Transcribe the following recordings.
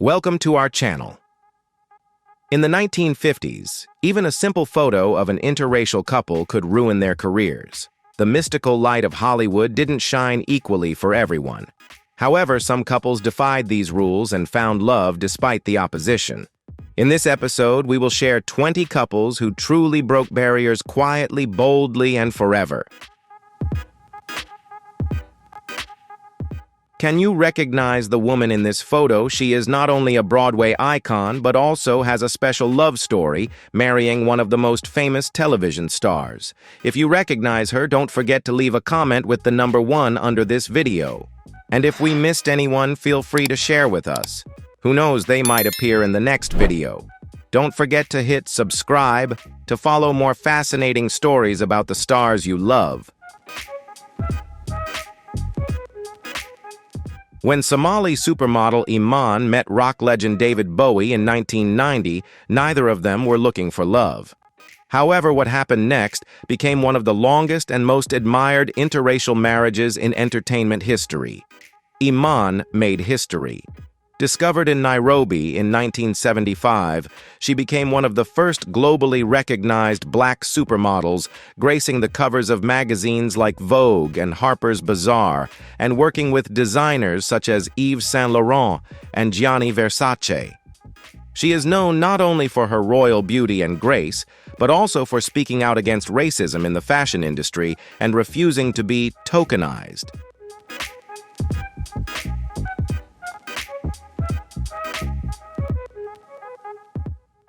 Welcome to our channel. In the 1950s, even a simple photo of an interracial couple could ruin their careers. The mystical light of Hollywood didn't shine equally for everyone. However, some couples defied these rules and found love despite the opposition. In this episode, we will share 20 couples who truly broke barriers quietly, boldly, and forever. Can you recognize the woman in this photo? She is not only a Broadway icon, but also has a special love story, marrying one of the most famous television stars. If you recognize her, don't forget to leave a comment with the number 1 under this video. And if we missed anyone, feel free to share with us. Who knows, they might appear in the next video. Don't forget to hit subscribe to follow more fascinating stories about the stars you love. When Somali supermodel Iman met rock legend David Bowie in 1990, neither of them were looking for love. However, what happened next became one of the longest and most admired interracial marriages in entertainment history. Iman made history. Discovered in Nairobi in 1975, she became one of the first globally recognized black supermodels, gracing the covers of magazines like Vogue and Harper's Bazaar, and working with designers such as Yves Saint Laurent and Gianni Versace. She is known not only for her royal beauty and grace, but also for speaking out against racism in the fashion industry and refusing to be tokenized.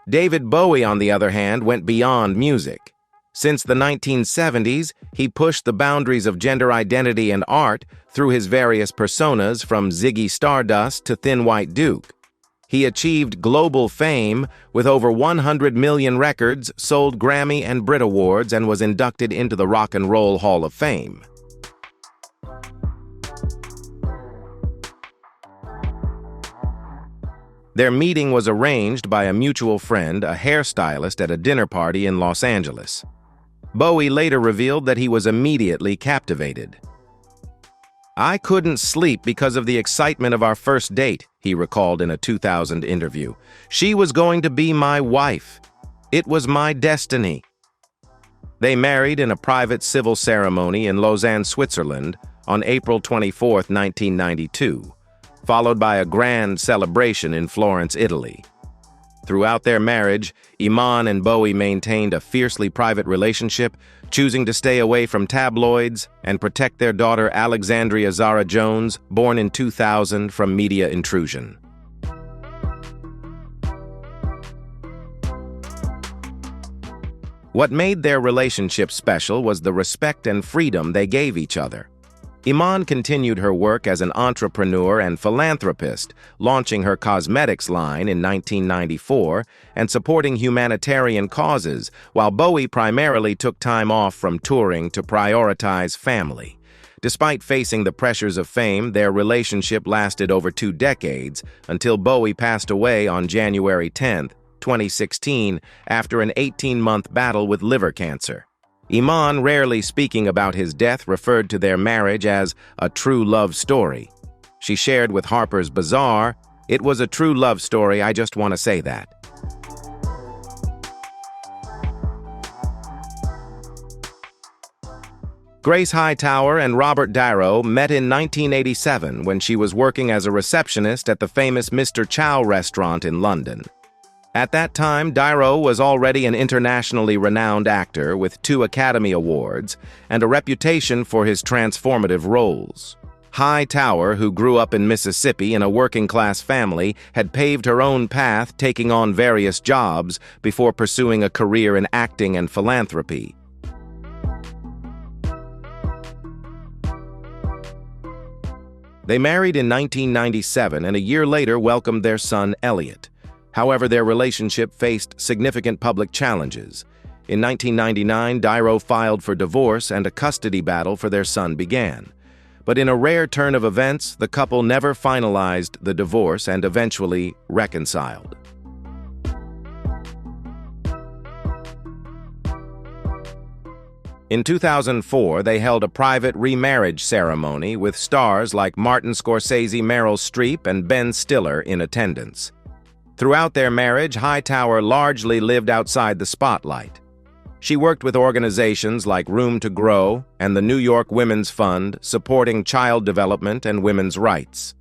David Bowie, on the other hand, went beyond music. Since the 1970s, he pushed the boundaries of gender identity and art through his various personas, from Ziggy Stardust to Thin White Duke. He achieved global fame with over 100 million records, sold Grammy and Brit Awards, and was inducted into the Rock and Roll Hall of Fame. Their meeting was arranged by a mutual friend, a hairstylist at a dinner party in Los Angeles. Bowie later revealed that he was immediately captivated. "I couldn't sleep because of the excitement of our first date," he recalled in a 2000 interview. "She was going to be my wife. It was my destiny." They married in a private civil ceremony in Lausanne, Switzerland, on April 24, 1992. Followed by a grand celebration in Florence, Italy. Throughout their marriage, Iman and Bowie maintained a fiercely private relationship, choosing to stay away from tabloids and protect their daughter Alexandria Zara Jones, born in 2000, from media intrusion. What made their relationship special was the respect and freedom they gave each other. Iman continued her work as an entrepreneur and philanthropist, launching her cosmetics line in 1994 and supporting humanitarian causes, while Bowie primarily took time off from touring to prioritize family. Despite facing the pressures of fame, their relationship lasted over 2 decades, until Bowie passed away on January 10, 2016, after an 18-month battle with liver cancer. Iman, rarely speaking about his death, referred to their marriage as a true love story. She shared with Harper's Bazaar, "It was a true love story, I just want to say that." Grace Hightower and Robert Darrow met in 1987 when she was working as a receptionist at the famous Mr. Chow restaurant in London. At that time, Darrow was already an internationally renowned actor with 2 Academy Awards and a reputation for his transformative roles. Hightower, who grew up in Mississippi in a working-class family, had paved her own path, taking on various jobs before pursuing a career in acting and philanthropy. They married in 1997 and a year later welcomed their son, Elliot. However, their relationship faced significant public challenges. In 1999, Darrow filed for divorce and a custody battle for their son began. But in a rare turn of events, the couple never finalized the divorce and eventually reconciled. In 2004, they held a private remarriage ceremony with stars like Martin Scorsese, Meryl Streep, and Ben Stiller in attendance. Throughout their marriage, Hightower largely lived outside the spotlight. She worked with organizations like Room to Grow and the New York Women's Fund, supporting child development and women's rights.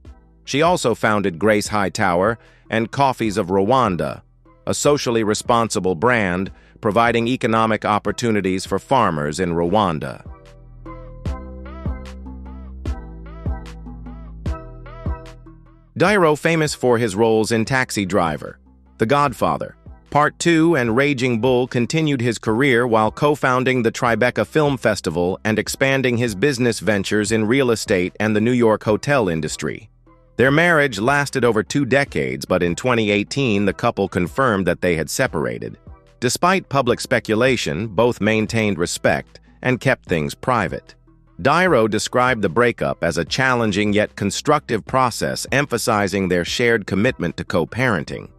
She also founded Grace Hightower and Coffees of Rwanda, a socially responsible brand providing economic opportunities for farmers in Rwanda. Niro, famous for his roles in Taxi Driver, The Godfather, Part 2, and Raging Bull, continued his career while co-founding the Tribeca Film Festival and expanding his business ventures in real estate and the New York hotel industry. Their marriage lasted over 2 decades, but in 2018, the couple confirmed that they had separated. Despite public speculation, both maintained respect and kept things private. Niro described the breakup as a challenging yet constructive process, emphasizing their shared commitment to co-parenting.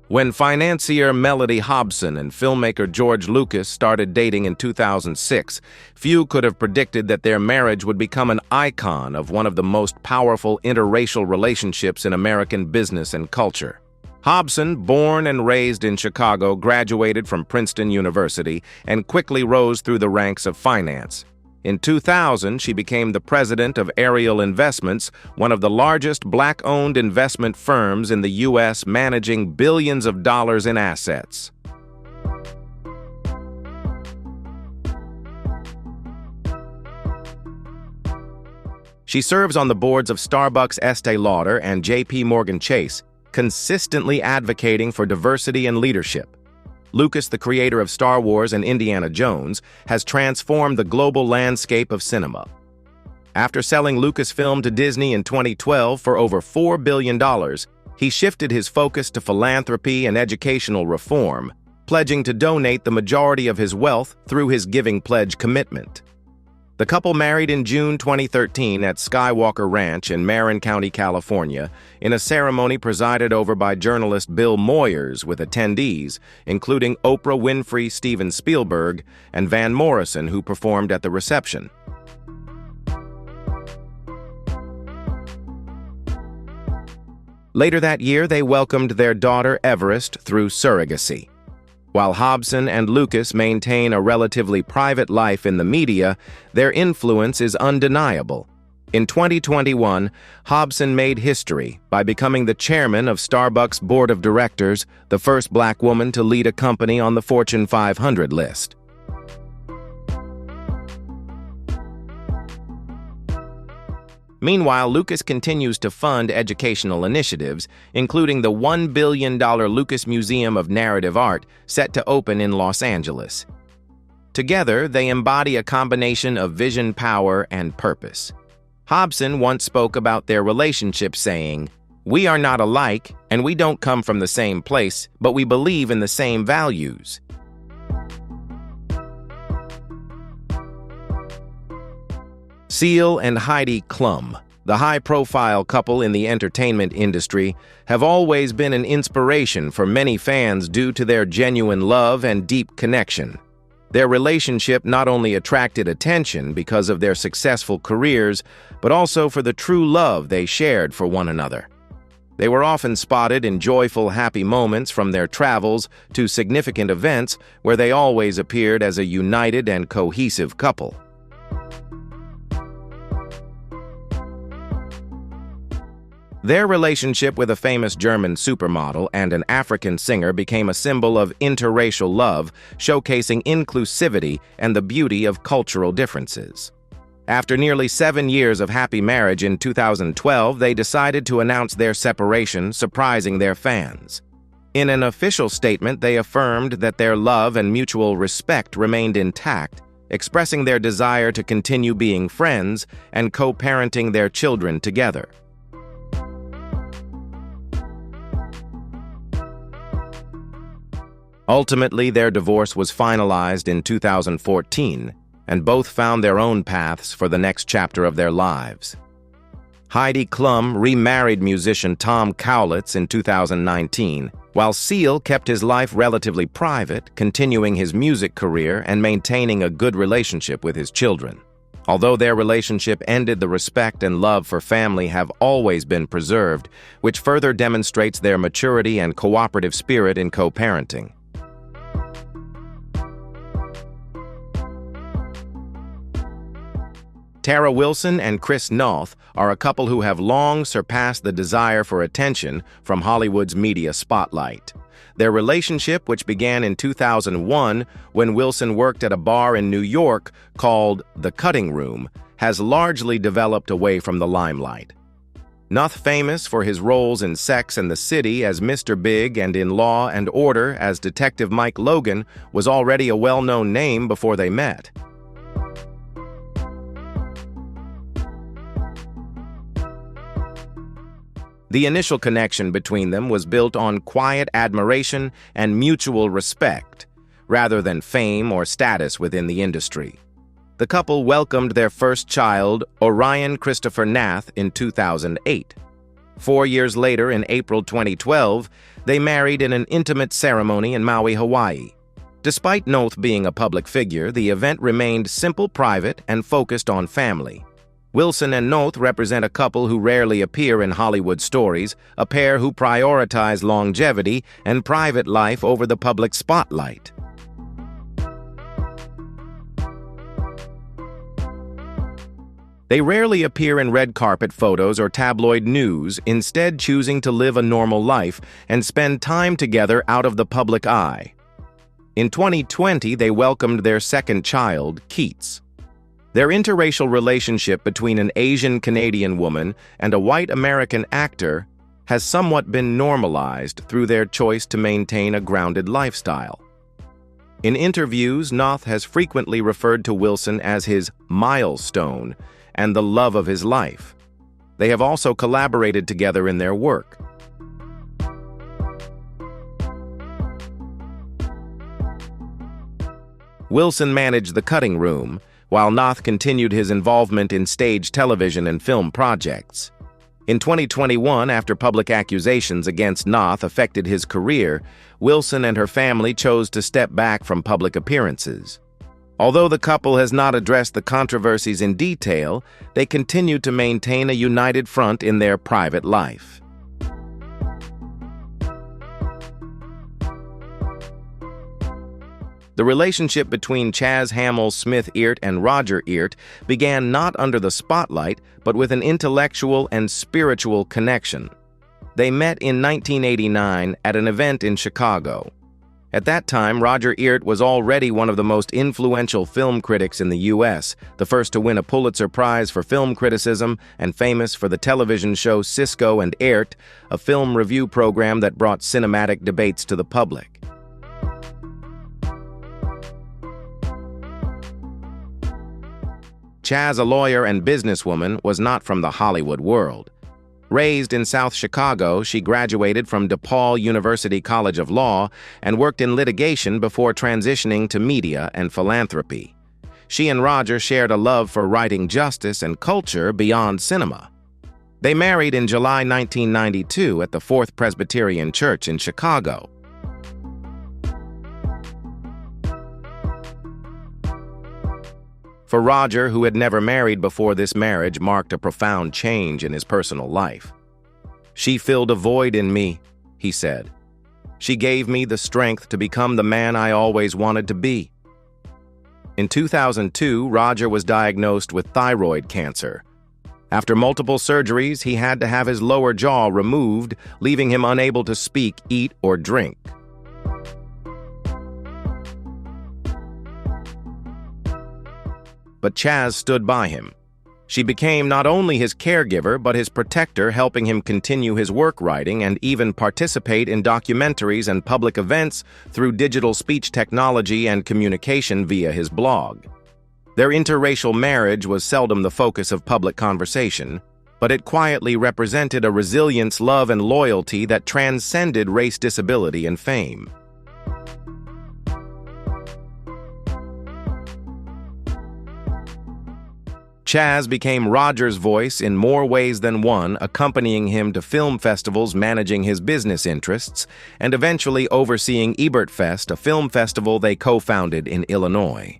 When financier Mellody Hobson and filmmaker George Lucas started dating in 2006, few could have predicted that their marriage would become an icon of one of the most powerful interracial relationships in American business and culture. Hobson, born and raised in Chicago, graduated from Princeton University and quickly rose through the ranks of finance. In 2000, she became the president of Ariel Investments, one of the largest black-owned investment firms in the U.S., managing billions of dollars in assets. She serves on the boards of Starbucks, Estee Lauder, and J.P. Morgan Chase, consistently advocating for diversity and leadership. Lucas, the creator of Star Wars and Indiana Jones, has transformed the global landscape of cinema. After selling Lucasfilm to Disney in 2012 for over $4 billion, he shifted his focus to philanthropy and educational reform, pledging to donate the majority of his wealth through his Giving Pledge commitment. The couple married in June 2013 at Skywalker Ranch in Marin County, California, in a ceremony presided over by journalist Bill Moyers with attendees, including Oprah Winfrey, Steven Spielberg, and Van Morrison, who performed at the reception. Later that year, they welcomed their daughter Everest through surrogacy. While Hobson and Lucas maintain a relatively private life in the media, their influence is undeniable. In 2021, Hobson made history by becoming the chairman of Starbucks' board of directors, the first black woman to lead a company on the Fortune 500 list. Meanwhile, Lucas continues to fund educational initiatives, including the $1 billion Lucas Museum of Narrative Art set to open in Los Angeles. Together, they embody a combination of vision, power, and purpose. Hobson once spoke about their relationship saying, "We are not alike, and we don't come from the same place, but we believe in the same values." Seal and Heidi Klum, the high-profile couple in the entertainment industry, have always been an inspiration for many fans due to their genuine love and deep connection. Their relationship not only attracted attention because of their successful careers, but also for the true love they shared for one another. They were often spotted in joyful, happy moments, from their travels to significant events, where they always appeared as a united and cohesive couple. Their relationship with a famous German supermodel and an African singer became a symbol of interracial love, showcasing inclusivity and the beauty of cultural differences. After nearly 7 years of happy marriage in 2012, they decided to announce their separation, surprising their fans. In an official statement, they affirmed that their love and mutual respect remained intact, expressing their desire to continue being friends and co-parenting their children together. Ultimately, their divorce was finalized in 2014, and both found their own paths for the next chapter of their lives. Heidi Klum remarried musician Tom Cowlitz in 2019, while Seal kept his life relatively private, continuing his music career and maintaining a good relationship with his children. Although their relationship ended, the respect and love for family have always been preserved, which further demonstrates their maturity and cooperative spirit in co-parenting. Tara Wilson and Chris Noth are a couple who have long surpassed the desire for attention from Hollywood's media spotlight. Their relationship, which began in 2001 when Wilson worked at a bar in New York called The Cutting Room, has largely developed away from the limelight. Noth, famous for his roles in Sex and the City as Mr. Big and in Law and Order as Detective Mike Logan, was already a well-known name before they met. The initial connection between them was built on quiet admiration and mutual respect, rather than fame or status within the industry. The couple welcomed their first child, Orion Christopher Nath, in 2008. 4 years later, in April 2012, they married in an intimate ceremony in Maui, Hawaii. Despite Noth being a public figure, the event remained simple, private, and focused on family. Wilson and Noth represent a couple who rarely appear in Hollywood stories, a pair who prioritize longevity and private life over the public spotlight. They rarely appear in red carpet photos or tabloid news, instead choosing to live a normal life and spend time together out of the public eye. In 2020, they welcomed their second child, Keats. Their interracial relationship between an Asian Canadian woman and a white American actor has somewhat been normalized through their choice to maintain a grounded lifestyle. In interviews, Noth has frequently referred to Wilson as his milestone and the love of his life. They have also collaborated together in their work. Wilson managed The Cutting Room, while Noth continued his involvement in stage television and film projects. In 2021, after public accusations against Noth affected his career, Wilson and her family chose to step back from public appearances. Although the couple has not addressed the controversies in detail, they continue to maintain a united front in their private life. The relationship between Chaz Hammill Smith-Eart and Roger Eart began not under the spotlight, but with an intellectual and spiritual connection. They met in 1989 at an event in Chicago. At that time, Roger Eart was already one of the most influential film critics in the U.S., the first to win a Pulitzer Prize for film criticism and famous for the television show Cisco and Eart, a film review program that brought cinematic debates to the public. Chaz, a lawyer and businesswoman, was not from the Hollywood world. Raised in South Chicago, she graduated from DePaul University College of Law and worked in litigation before transitioning to media and philanthropy. She and Roger shared a love for writing justice and culture beyond cinema. They married in July 1992 at the Fourth Presbyterian Church in Chicago. For Roger, who had never married before, this marriage marked a profound change in his personal life. "She filled a void in me," he said. "She gave me the strength to become the man I always wanted to be." In 2002, Roger was diagnosed with thyroid cancer. After multiple surgeries, he had to have his lower jaw removed, leaving him unable to speak, eat, or drink. But Chaz stood by him. She became not only his caregiver, but his protector, helping him continue his work writing and even participate in documentaries and public events through digital speech technology and communication via his blog. Their interracial marriage was seldom the focus of public conversation, but it quietly represented a resilience, love, and loyalty that transcended race, disability, and fame. Chaz became Roger's voice in more ways than one, accompanying him to film festivals, managing his business interests, and eventually overseeing Ebert Fest, a film festival they co-founded in Illinois.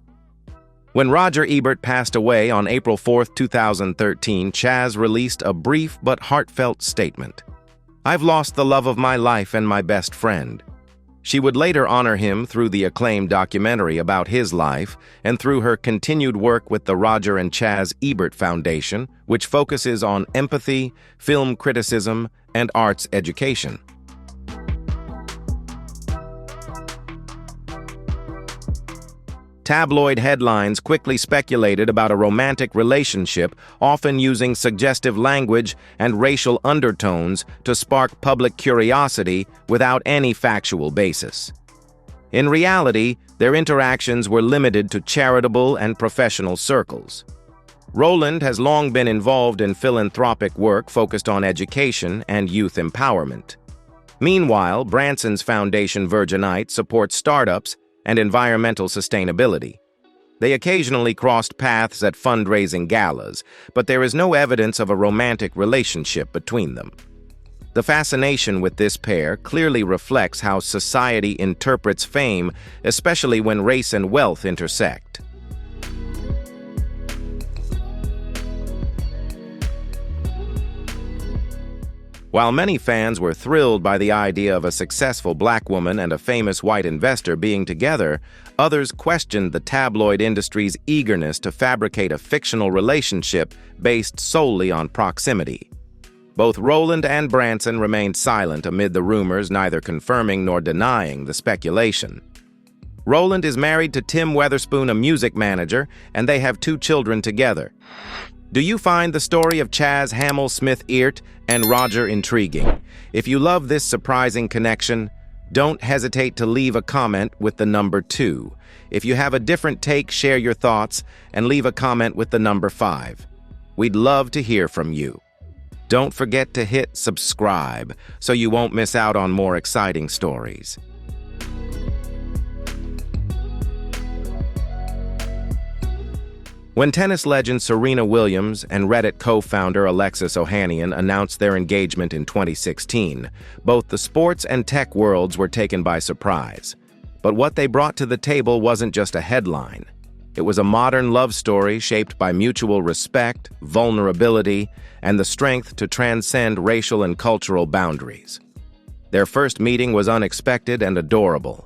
When Roger Ebert passed away on April 4, 2013, Chaz released a brief but heartfelt statement. "I've lost the love of my life and my best friend." She would later honor him through the acclaimed documentary about his life and through her continued work with the Roger and Chaz Ebert Foundation, which focuses on empathy, film criticism, and arts education. Tabloid headlines quickly speculated about a romantic relationship, often using suggestive language and racial undertones to spark public curiosity without any factual basis. In reality, their interactions were limited to charitable and professional circles. Roland has long been involved in philanthropic work focused on education and youth empowerment. Meanwhile, Branson's foundation Virginite supports startups and environmental sustainability. They occasionally crossed paths at fundraising galas, but there is no evidence of a romantic relationship between them. The fascination with this pair clearly reflects how society interprets fame, especially when race and wealth intersect. While many fans were thrilled by the idea of a successful black woman and a famous white investor being together, others questioned the tabloid industry's eagerness to fabricate a fictional relationship based solely on proximity. Both Roland and Branson remained silent amid the rumors, neither confirming nor denying the speculation. Roland is married to Tim Weatherspoon, a music manager, and they have 2 children together. Do you find the story of Chaz, Hammill, Smith-Eart, and Roger intriguing? If you love this surprising connection, don't hesitate to leave a comment with the number 2. If you have a different take, share your thoughts and leave a comment with the number 5. We'd love to hear from you. Don't forget to hit subscribe so you won't miss out on more exciting stories. When tennis legend Serena Williams and Reddit co-founder Alexis Ohanian announced their engagement in 2016, both the sports and tech worlds were taken by surprise. But what they brought to the table wasn't just a headline. It was a modern love story shaped by mutual respect, vulnerability, and the strength to transcend racial and cultural boundaries. Their first meeting was unexpected and adorable.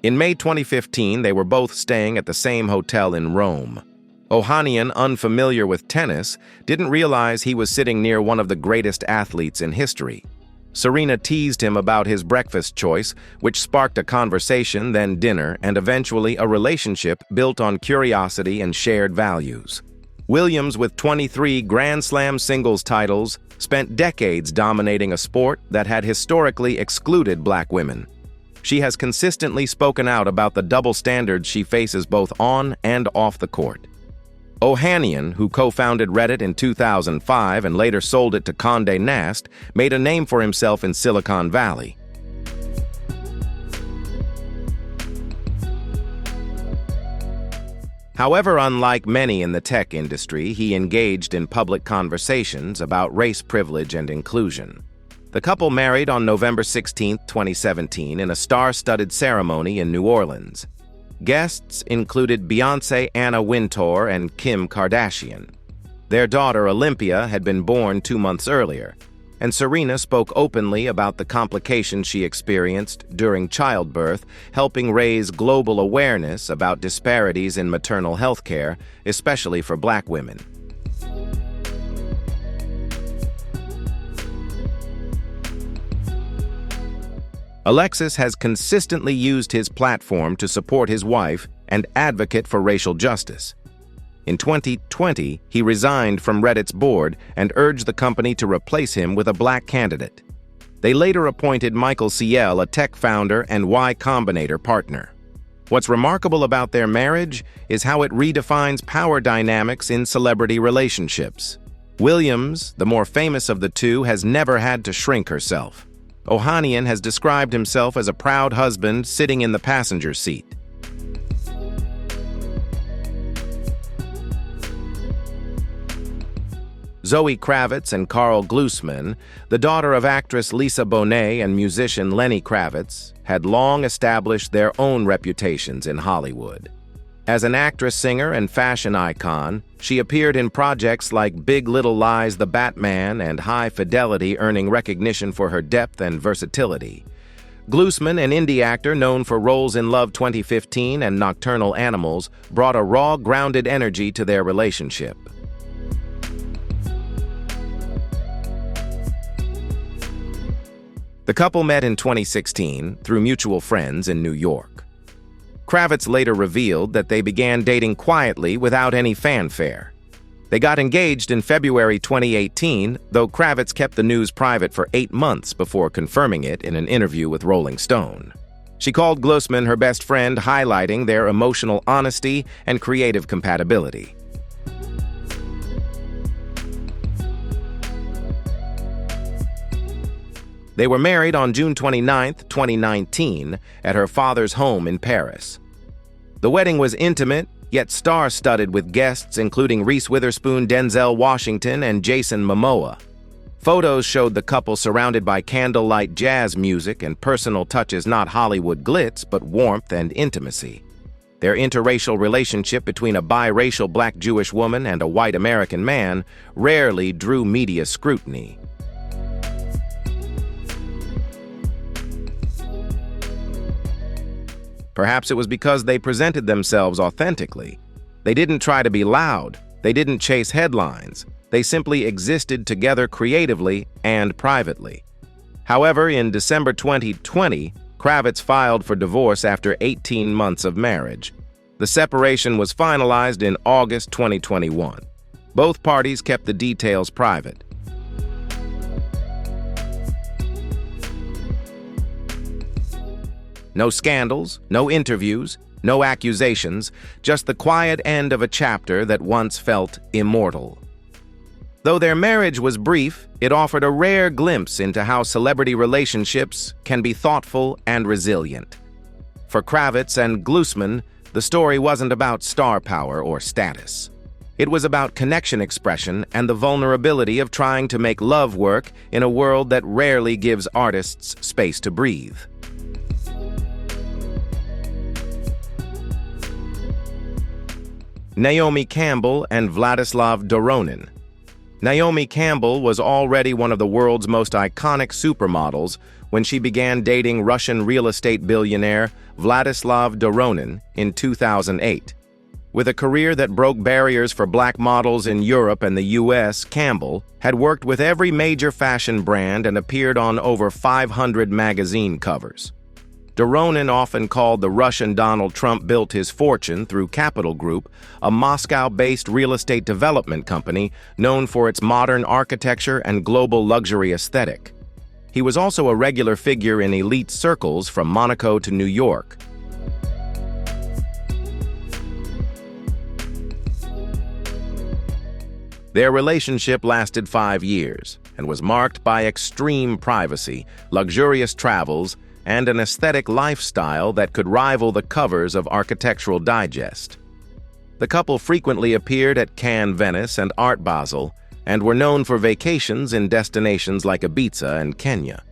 In May 2015, they were both staying at the same hotel in Rome. Ohanian, unfamiliar with tennis, didn't realize he was sitting near one of the greatest athletes in history. Serena teased him about his breakfast choice, which sparked a conversation, then dinner, and eventually a relationship built on curiosity and shared values. Williams, with 23 Grand Slam singles titles, spent decades dominating a sport that had historically excluded black women. She has consistently spoken out about the double standards she faces both on and off the court. Ohanian, who co-founded Reddit in 2005 and later sold it to Condé Nast, made a name for himself in Silicon Valley. However, unlike many in the tech industry, he engaged in public conversations about race privilege and inclusion. The couple married on November 16, 2017, in a star-studded ceremony in New Orleans. Guests included Beyoncé, Anna Wintour, and Kim Kardashian. Their daughter, Olympia, had been born 2 months earlier, and Serena spoke openly about the complications she experienced during childbirth, helping raise global awareness about disparities in maternal health care, especially for black women. Alexis has consistently used his platform to support his wife and advocate for racial justice. In 2020, he resigned from Reddit's board and urged the company to replace him with a black candidate. They later appointed Michael Ciel, a tech founder and Y Combinator partner. What's remarkable about their marriage is how it redefines power dynamics in celebrity relationships. Williams, the more famous of the two, has never had to shrink herself. Ohanian has described himself as a proud husband sitting in the passenger seat. Zoe Kravitz and Karl Glusman, the daughter of actress Lisa Bonet and musician Lenny Kravitz, had long established their own reputations in Hollywood. As an actress, singer, and fashion icon, she appeared in projects like Big Little Lies, The Batman, and High Fidelity, earning recognition for her depth and versatility. Glusman, an indie actor known for roles in Love 2015 and Nocturnal Animals, brought a raw, grounded energy to their relationship. The couple met in 2016 through mutual friends in New York. Kravitz later revealed that they began dating quietly without any fanfare. They got engaged in February 2018, though Kravitz kept the news private for 8 months before confirming it in an interview with Rolling Stone. She called Glusman her best friend, highlighting their emotional honesty and creative compatibility. They were married on June 29, 2019, at her father's home in Paris. The wedding was intimate, yet star-studded with guests including Reese Witherspoon, Denzel Washington, and Jason Momoa. Photos showed the couple surrounded by candlelight jazz music and personal touches, not Hollywood glitz, but warmth and intimacy. Their interracial relationship between a biracial black Jewish woman and a white American man rarely drew media scrutiny. Perhaps it was because they presented themselves authentically. They didn't try to be loud. They didn't chase headlines. They simply existed together creatively and privately. However, in December 2020, Kravitz filed for divorce after 18 months of marriage. The separation was finalized in August 2021. Both parties kept the details private. No scandals, no interviews, no accusations, just the quiet end of a chapter that once felt immortal. Though their marriage was brief, it offered a rare glimpse into how celebrity relationships can be thoughtful and resilient. For Kravitz and Glusman, the story wasn't about star power or status. It was about connection expression and the vulnerability of trying to make love work in a world that rarely gives artists space to breathe. Naomi Campbell and Vladislav Doronin. Naomi Campbell was already one of the world's most iconic supermodels when she began dating Russian real estate billionaire Vladislav Doronin in 2008. With a career that broke barriers for black models in Europe and the US, Campbell had worked with every major fashion brand and appeared on over 500 magazine covers. Doronin, often called the Russian Donald Trump, built his fortune through Capital Group, a Moscow-based real estate development company known for its modern architecture and global luxury aesthetic. He was also a regular figure in elite circles from Monaco to New York. Their relationship lasted 5 years and was marked by extreme privacy, luxurious travels, and an aesthetic lifestyle that could rival the covers of Architectural Digest. The couple frequently appeared at Cannes, Venice, and Art Basel, and were known for vacations in destinations like Ibiza and Kenya.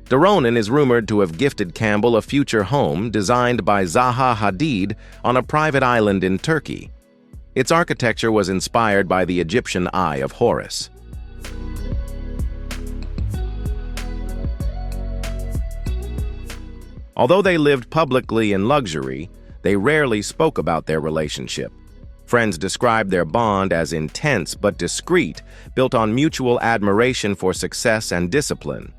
Doronin is rumored to have gifted Campbell a future home designed by Zaha Hadid on a private island in Turkey. Its architecture was inspired by the Egyptian Eye of Horus. Although they lived publicly in luxury, they rarely spoke about their relationship. Friends described their bond as intense but discreet, built on mutual admiration for success and discipline.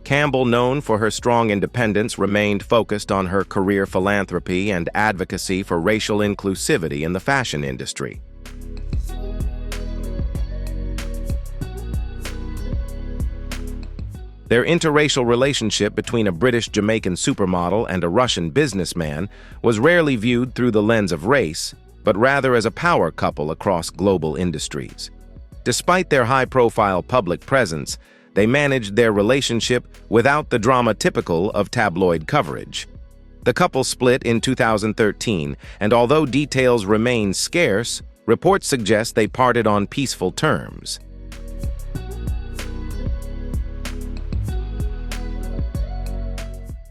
Campbell, known for her strong independence, remained focused on her career philanthropy and advocacy for racial inclusivity in the fashion industry. Their interracial relationship between a British Jamaican supermodel and a Russian businessman was rarely viewed through the lens of race, but rather as a power couple across global industries. Despite their high-profile public presence, They managed their relationship without the drama typical of tabloid coverage. The couple split in 2013, and although details remain scarce, reports suggest they parted on peaceful terms.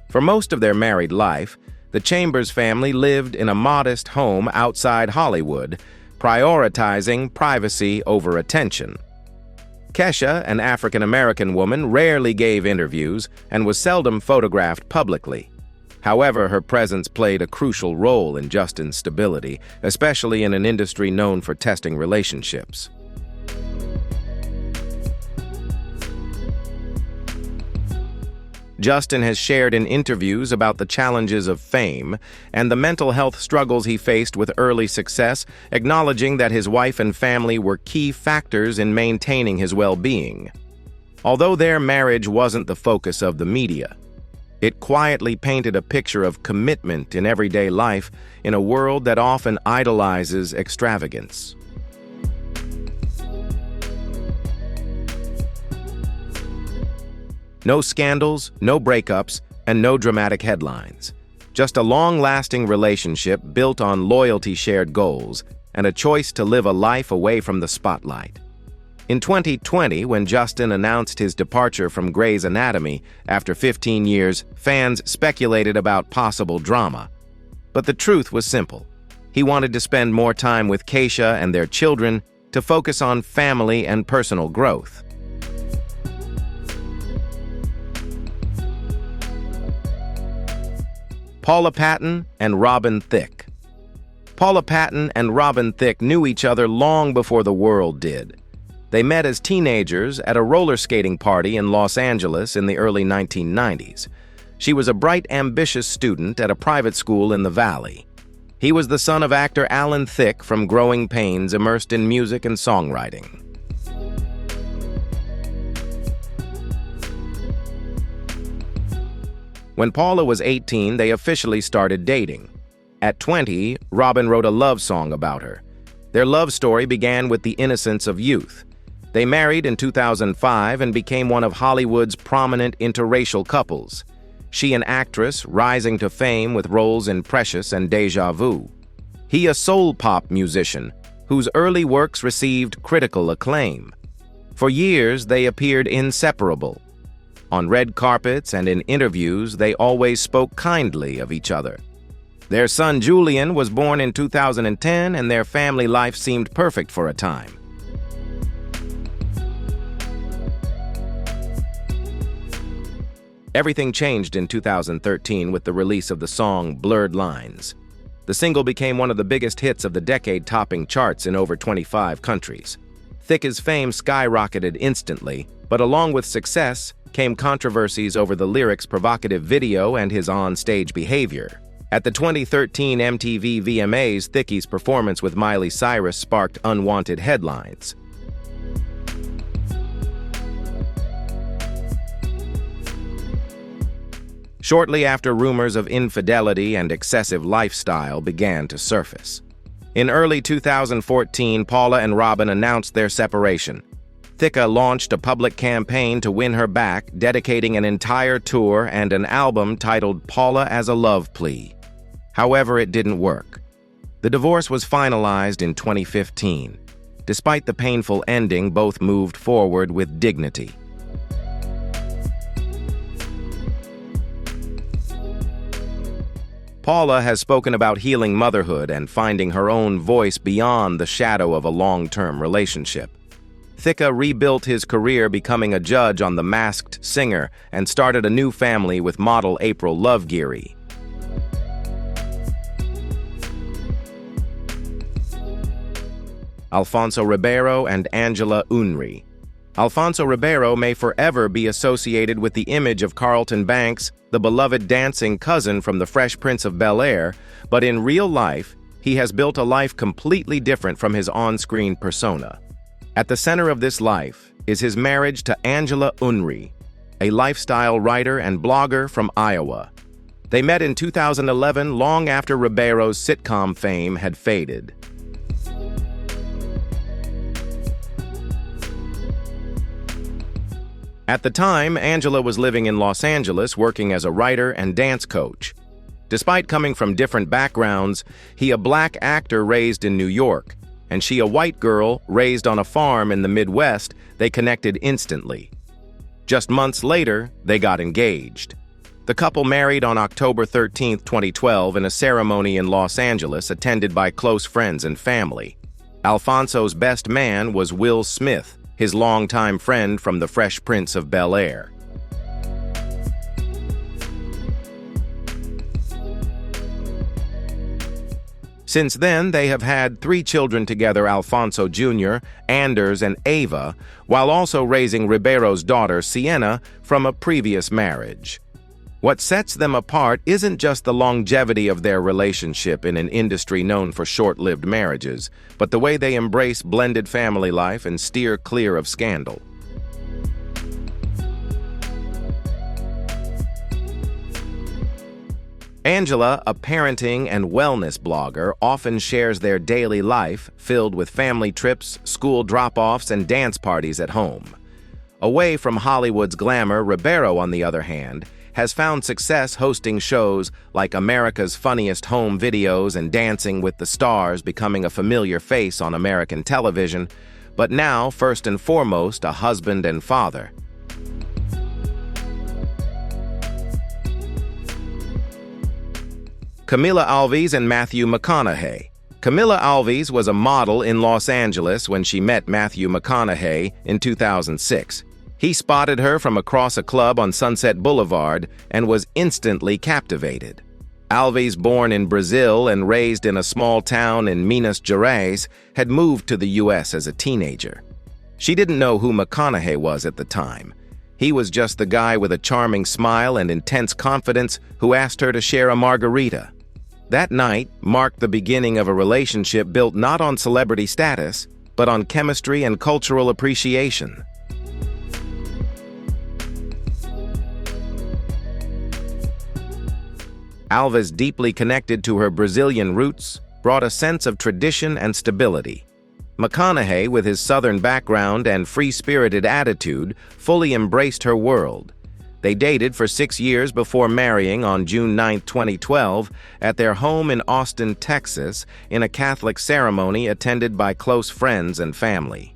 For most of their married life, the Chambers family lived in a modest home outside Hollywood, prioritizing privacy over attention. Keisha, an African-American woman, rarely gave interviews and was seldom photographed publicly. However, her presence played a crucial role in Justin's stability, especially in an industry known for testing relationships. Justin has shared in interviews about the challenges of fame and the mental health struggles he faced with early success, acknowledging that his wife and family were key factors in maintaining his well-being. Although their marriage wasn't the focus of the media, it quietly painted a picture of commitment in everyday life in a world that often idolizes extravagance. No scandals, no breakups, and no dramatic headlines. Just a long-lasting relationship built on loyalty, shared goals, and a choice to live a life away from the spotlight. In 2020, when Justin announced his departure from Grey's Anatomy after 15 years, fans speculated about possible drama. But the truth was simple. He wanted to spend more time with Keisha and their children to focus on family and personal growth. Paula Patton and Robin Thicke. Paula Patton and Robin Thicke knew each other long before the world did. They met as teenagers at a roller skating party in Los Angeles in the early 1990s. She was a bright, ambitious student at a private school in the Valley. He was the son of actor Alan Thicke from Growing Pains, immersed in music and songwriting. When Paula was 18, they officially started dating. At 20, Robin wrote a love song about her. Their love story began with the innocence of youth. They married in 2005 and became one of Hollywood's prominent interracial couples. She an actress rising to fame with roles in Precious and Deja Vu. He a soul pop musician whose early works received critical acclaim. For years, they appeared inseparable. On red carpets and in interviews, they always spoke kindly of each other. Their son Julian was born in 2010, and their family life seemed perfect for a time. Everything changed in 2013 with the release of the song Blurred Lines. The single became one of the biggest hits of the decade, topping charts in over 25 countries. Thicke's fame skyrocketed instantly, but along with success came controversies over the lyrics' provocative video and his on-stage behavior. At the 2013 MTV VMAs, Thicke's performance with Miley Cyrus sparked unwanted headlines. Shortly after, rumors of infidelity and excessive lifestyle began to surface. In early 2014, Paula and Robin announced their separation. Thicke launched a public campaign to win her back, dedicating an entire tour and an album titled Paula as a Love Plea. However, it didn't work. The divorce was finalized in 2015. Despite the painful ending, both moved forward with dignity. Paula has spoken about healing motherhood and finding her own voice beyond the shadow of a long-term relationship. Thicke rebuilt his career becoming a judge on The Masked Singer and started a new family with model April Lovegeary. Alfonso Ribeiro and Angela Unkrich. Alfonso Ribeiro may forever be associated with the image of Carlton Banks, the beloved dancing cousin from The Fresh Prince of Bel-Air, but in real life, he has built a life completely different from his on-screen persona. At the center of this life is his marriage to Angela Unkrich, a lifestyle writer and blogger from Iowa. They met in 2011, long after Ribeiro's sitcom fame had faded. At the time, Angela was living in Los Angeles working as a writer and dance coach. Despite coming from different backgrounds, he a black actor raised in New York, and she a white girl raised on a farm in the Midwest. They connected instantly. Just months later, they got engaged. The couple married on October 13, 2012 in a ceremony in Los Angeles attended by close friends and family. Alfonso's best man was Will Smith, his longtime friend from The Fresh Prince of Bel-Air. Since then, they have had 3 children together, Alfonso Jr., Anders, and Ava, while also raising Ribeiro's daughter, Sienna, from a previous marriage. What sets them apart isn't just the longevity of their relationship in an industry known for short-lived marriages, but the way they embrace blended family life and steer clear of scandal. Angela, a parenting and wellness blogger, often shares their daily life filled with family trips, school drop-offs, and dance parties at home. Away from Hollywood's glamour, Ribeiro, on the other hand, has found success hosting shows like America's Funniest Home Videos and Dancing with the Stars, becoming a familiar face on American television, but now, first and foremost, a husband and father. Camila Alves and Matthew McConaughey. Camila Alves was a model in Los Angeles when she met Matthew McConaughey in 2006. He spotted her from across a club on Sunset Boulevard and was instantly captivated. Alves, born in Brazil and raised in a small town in Minas Gerais, had moved to the U.S. as a teenager. She didn't know who McConaughey was at the time. He was just the guy with a charming smile and intense confidence who asked her to share a margarita. That night marked the beginning of a relationship built not on celebrity status, but on chemistry and cultural appreciation. Alves, deeply connected to her Brazilian roots, brought a sense of tradition and stability. McConaughey, with his Southern background and free-spirited attitude, fully embraced her world. They dated for 6 years before marrying on June 9, 2012, at their home in Austin, Texas, in a Catholic ceremony attended by close friends and family.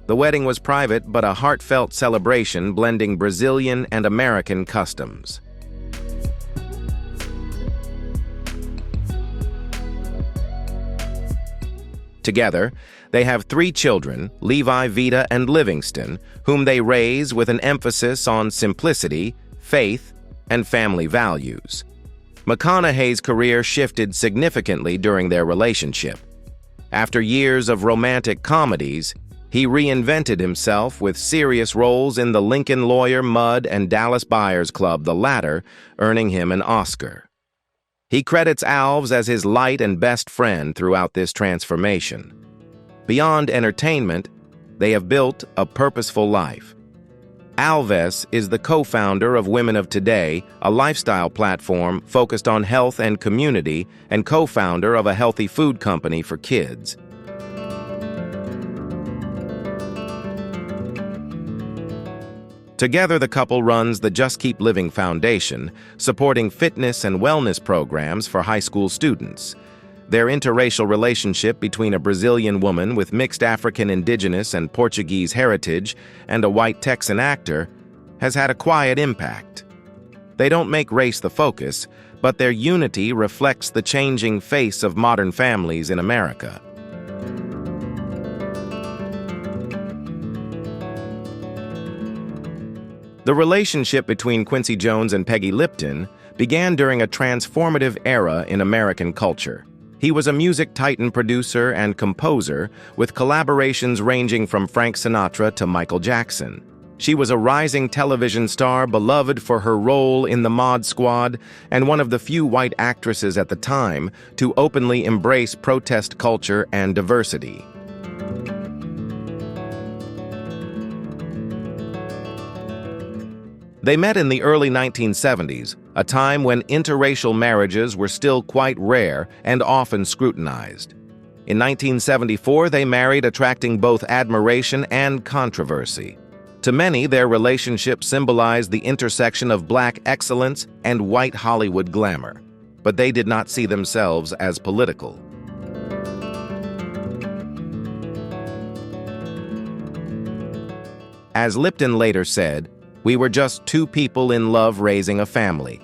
The wedding was private but a heartfelt celebration blending Brazilian and American customs. Together, they have 3 children, Levi, Vita, and Livingston, whom they raise with an emphasis on simplicity, faith, and family values. McConaughey's career shifted significantly during their relationship. After years of romantic comedies, he reinvented himself with serious roles in The Lincoln Lawyer, Mud, and Dallas Buyers Club, the latter earning him an Oscar. He credits Alves as his light and best friend throughout this transformation. Beyond entertainment, they have built a purposeful life. Alves is the co-founder of Women of Today, a lifestyle platform focused on health and community, and co-founder of a healthy food company for kids. Together, the couple runs the Just Keep Living Foundation, supporting fitness and wellness programs for high school students. Their interracial relationship between a Brazilian woman with mixed African, Indigenous, and Portuguese heritage and a white Texan actor has had a quiet impact. They don't make race the focus, but their unity reflects the changing face of modern families in America. The relationship between Quincy Jones and Peggy Lipton began during a transformative era in American culture. He was a music titan producer and composer, with collaborations ranging from Frank Sinatra to Michael Jackson. She was a rising television star beloved for her role in the Mod Squad and one of the few white actresses at the time to openly embrace protest culture and diversity. They met in the early 1970s, a time when interracial marriages were still quite rare and often scrutinized. In 1974, they married, attracting both admiration and controversy. To many, their relationship symbolized the intersection of black excellence and white Hollywood glamour, but they did not see themselves as political. As Lipton later said, "We were just two people in love raising a family."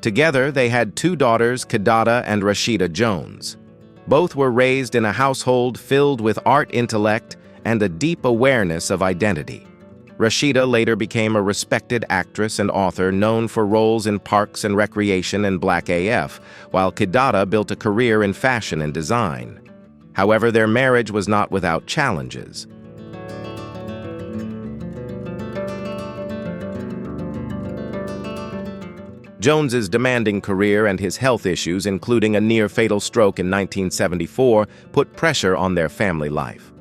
Together, they had two daughters, Kidada and Rashida Jones. Both were raised in a household filled with art intellect and a deep awareness of identity. Rashida later became a respected actress and author known for roles in Parks and Recreation and Black AF, while Kidada built a career in fashion and design. However, their marriage was not without challenges. Jones's demanding career and his health issues, including a near-fatal stroke in 1974, put pressure on their family life.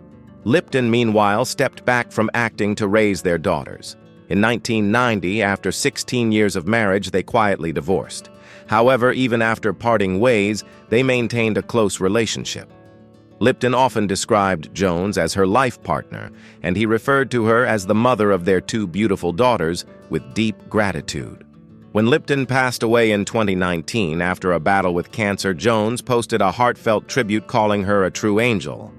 Lipton, meanwhile, stepped back from acting to raise their daughters. In 1990, after 16 years of marriage, they quietly divorced. However, even after parting ways, they maintained a close relationship. Lipton often described Jones as her life partner, and he referred to her as the mother of their two beautiful daughters with deep gratitude. When Lipton passed away in 2019 after a battle with cancer, Jones posted a heartfelt tribute calling her a true angel.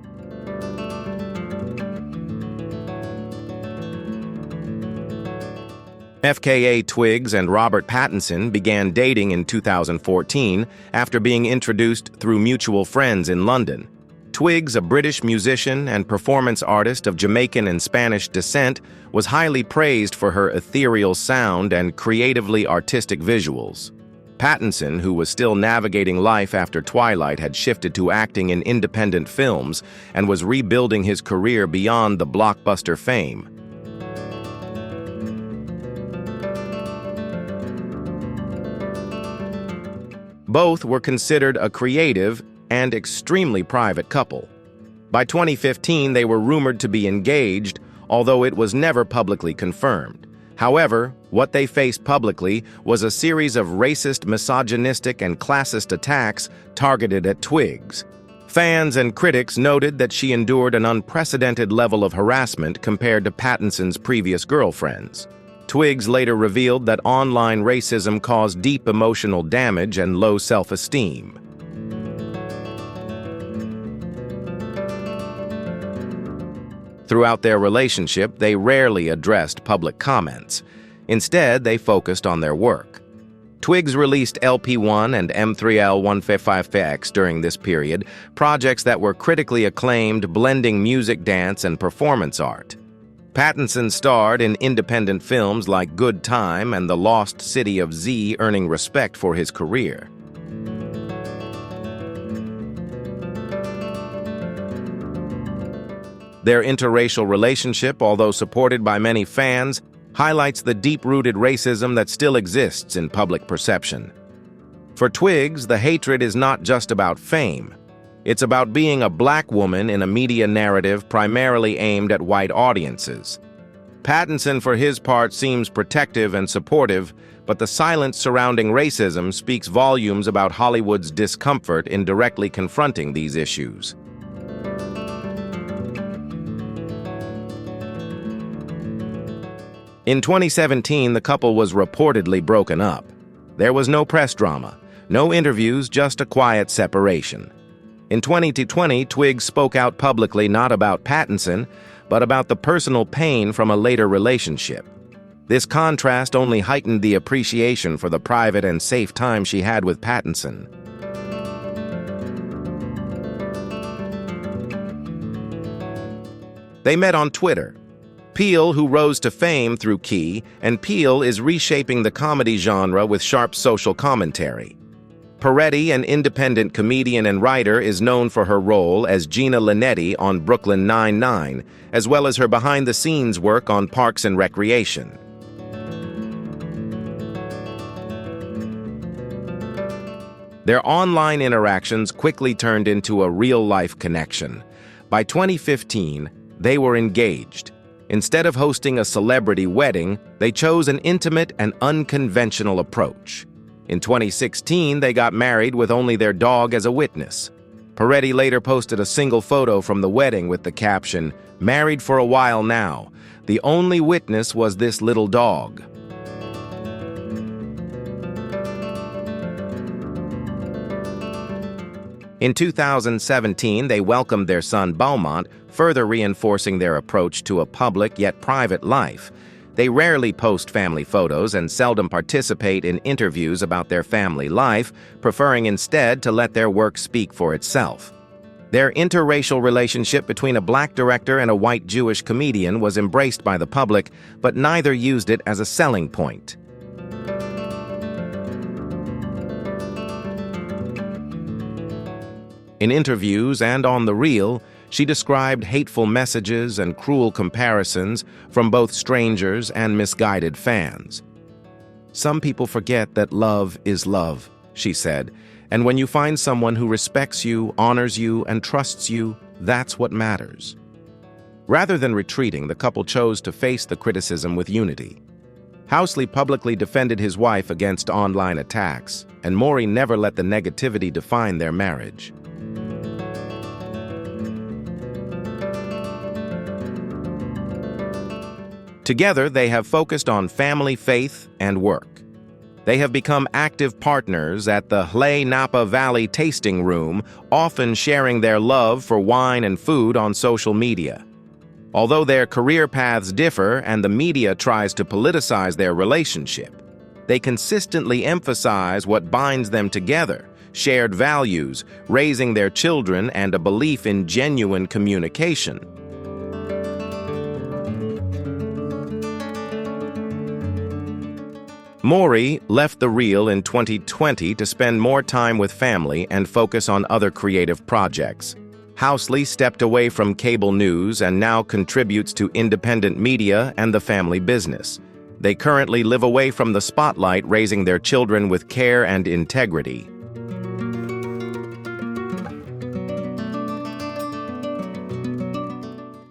FKA Twigs and Robert Pattinson began dating in 2014 after being introduced through mutual friends in London. Twigs, a British musician and performance artist of Jamaican and Spanish descent, was highly praised for her ethereal sound and creatively artistic visuals. Pattinson, who was still navigating life after Twilight, had shifted to acting in independent films and was rebuilding his career beyond the blockbuster fame. Both were considered a creative and extremely private couple. By 2015, they were rumored to be engaged, although it was never publicly confirmed. However, what they faced publicly was a series of racist, misogynistic, and classist attacks targeted at Twigs. Fans and critics noted that she endured an unprecedented level of harassment compared to Pattinson's previous girlfriends. Twigs later revealed that online racism caused deep emotional damage and low self-esteem. Throughout their relationship, they rarely addressed public comments. Instead, they focused on their work. Twigs released LP1 and M3L155X during this period, projects that were critically acclaimed, blending music, dance, and performance art. Pattinson starred in independent films like Good Time and The Lost City of Z, earning respect for his career. Their interracial relationship, although supported by many fans, highlights the deep-rooted racism that still exists in public perception. For Twigs, the hatred is not just about fame. It's about being a black woman in a media narrative primarily aimed at white audiences. Pattinson, for his part, seems protective and supportive, but the silence surrounding racism speaks volumes about Hollywood's discomfort in directly confronting these issues. In 2017, the couple was reportedly broken up. There was no press drama, no interviews, just a quiet separation. In 2020, Twigs spoke out publicly not about Pattinson, but about the personal pain from a later relationship. This contrast only heightened the appreciation for the private and safe time she had with Pattinson. They met on Twitter. Peele, who rose to fame through Key, and Peele is reshaping the comedy genre with sharp social commentary. Peretti, an independent comedian and writer, is known for her role as Gina Linetti on Brooklyn Nine-Nine, as well as her behind-the-scenes work on Parks and Recreation. Their online interactions quickly turned into a real-life connection. By 2015, they were engaged. Instead of hosting a celebrity wedding, they chose an intimate and unconventional approach. In 2016, they got married with only their dog as a witness. Peretti later posted a single photo from the wedding with the caption, "Married for a while now. The only witness was this little dog." In 2017, they welcomed their son Beaumont, further reinforcing their approach to a public yet private life. They rarely post family photos and seldom participate in interviews about their family life, preferring instead to let their work speak for itself. Their interracial relationship between a black director and a white Jewish comedian was embraced by the public, but neither used it as a selling point. In interviews and on The Real, she described hateful messages and cruel comparisons from both strangers and misguided fans. "Some people forget that love is love," she said, "and when you find someone who respects you, honors you, and trusts you, that's what matters." Rather than retreating, the couple chose to face the criticism with unity. Housley publicly defended his wife against online attacks, and Maury never let the negativity define their marriage. Together, they have focused on family, faith, and work. They have become active partners at the Hle Napa Valley Tasting Room, often sharing their love for wine and food on social media. Although their career paths differ and the media tries to politicize their relationship, they consistently emphasize what binds them together: shared values, raising their children, and a belief in genuine communication. Maury left The Real in 2020 to spend more time with family and focus on other creative projects. Housley stepped away from cable news and now contributes to independent media and the family business. They currently live away from the spotlight, raising their children with care and integrity.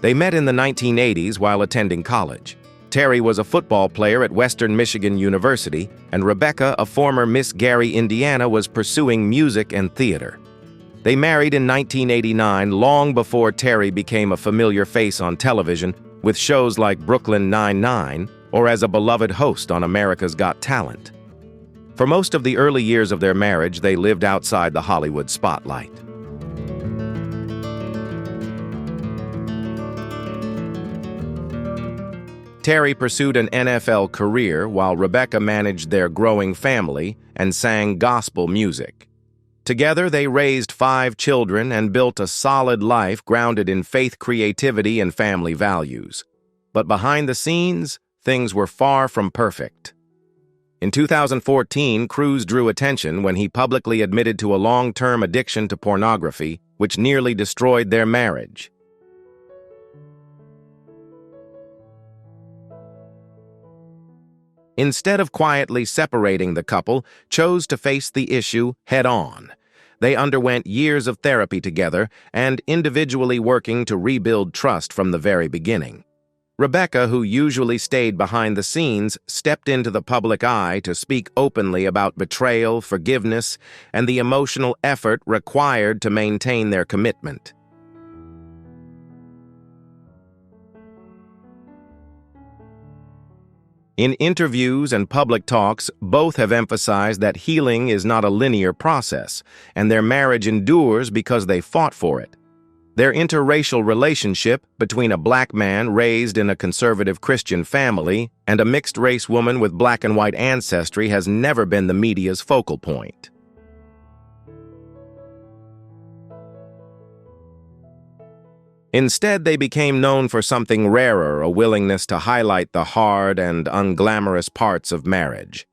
They met in the 1980s while attending college. Terry was a football player at Western Michigan University, and Rebecca, a former Miss Gary, Indiana, was pursuing music and theater. They married in 1989, long before Terry became a familiar face on television, with shows like Brooklyn Nine-Nine, or as a beloved host on America's Got Talent. For most of the early years of their marriage, they lived outside the Hollywood spotlight. Terry pursued an NFL career while Rebecca managed their growing family and sang gospel music. Together, they raised 5 children and built a solid life grounded in faith, creativity, and family values. But behind the scenes, things were far from perfect. In 2014, Cruz drew attention when he publicly admitted to a long-term addiction to pornography, which nearly destroyed their marriage. Instead of quietly separating, the couple chose to face the issue head-on. They underwent years of therapy together and individually working to rebuild trust from the very beginning. Rebecca, who usually stayed behind the scenes, stepped into the public eye to speak openly about betrayal, forgiveness, and the emotional effort required to maintain their commitment. In interviews and public talks, both have emphasized that healing is not a linear process, and their marriage endures because they fought for it. Their interracial relationship between a black man raised in a conservative Christian family and a mixed-race woman with black and white ancestry has never been the media's focal point. Instead, they became known for something rarer, a willingness to highlight the hard and unglamorous parts of marriage.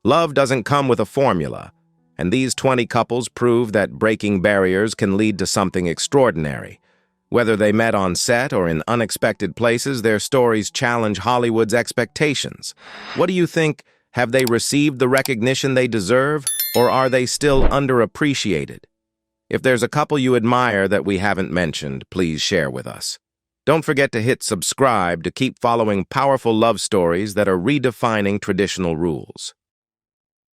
Love doesn't come with a formula, and these 20 couples prove that breaking barriers can lead to something extraordinary. Whether they met on set or in unexpected places, their stories challenge Hollywood's expectations. What do you think? Have they received the recognition they deserve, or are they still underappreciated? If there's a couple you admire that we haven't mentioned, please share with us. Don't forget to hit subscribe to keep following powerful love stories that are redefining traditional rules.